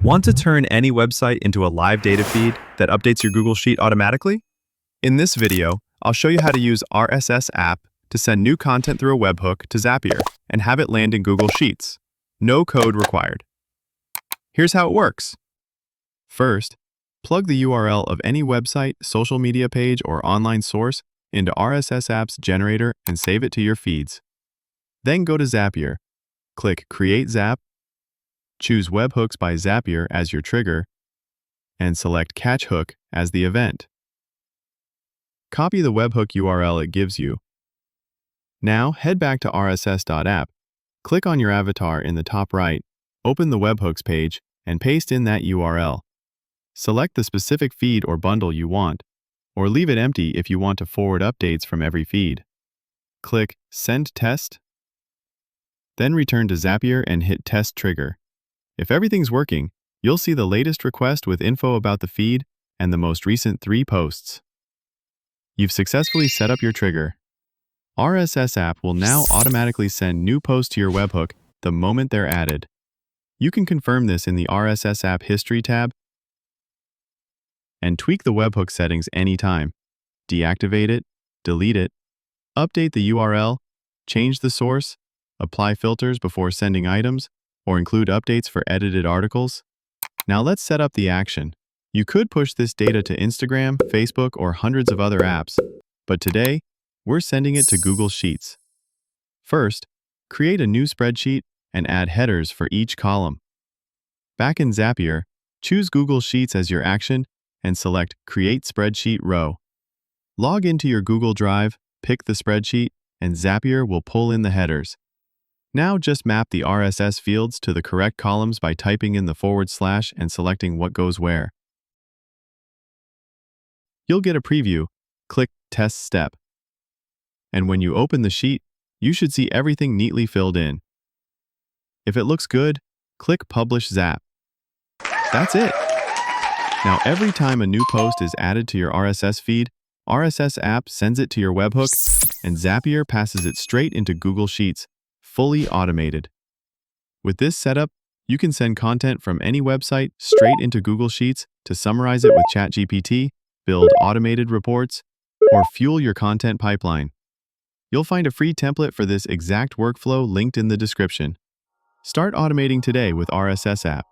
Want to turn any website into a live data feed that updates your Google Sheet automatically? In this video, I'll show you how to use RSS.app to send new content through a webhook to Zapier and have it land in Google Sheets. No code required. Here's how it works. First, plug the URL of any website, social media page, or online source into RSS app's generator and save it to your feeds. Then go to Zapier, click Create Zap, choose Webhooks by Zapier as your trigger, and select Catch Hook as the event. Copy the webhook URL it gives you. Now head back to RSS.app, click on your avatar in the top right, open the webhooks page, and paste in that URL. Select the specific feed or bundle you want, or leave it empty if you want to forward updates from every feed. Click Send Test, then return to Zapier and hit Test Trigger. If everything's working, you'll see the latest request with info about the feed and the most recent 3 posts. You've successfully set up your trigger. RSS app will now automatically send new posts to your webhook the moment they're added. You can confirm this in the RSS app History tab and tweak the webhook settings anytime. Deactivate it, delete it, update the URL, change the source, apply filters before sending items, or include updates for edited articles. Now let's set up the action. You could push this data to Instagram, Facebook, or hundreds of other apps, but today, we're sending it to Google Sheets. First, create a new spreadsheet and add headers for each column. Back in Zapier, choose Google Sheets as your action and select Create Spreadsheet Row. Log into your Google Drive, pick the spreadsheet, and Zapier will pull in the headers. Now just map the RSS fields to the correct columns by typing in the / and selecting what goes where. You'll get a preview. Click Test Step. And when you open the sheet, you should see everything neatly filled in. If it looks good, click Publish Zap. That's it. Now every time a new post is added to your RSS feed, RSS app sends it to your webhook, and Zapier passes it straight into Google Sheets, fully automated. With this setup, you can send content from any website straight into Google Sheets to summarize it with ChatGPT, build automated reports, or fuel your content pipeline. You'll find a free template for this exact workflow linked in the description. Start automating today with RSS app.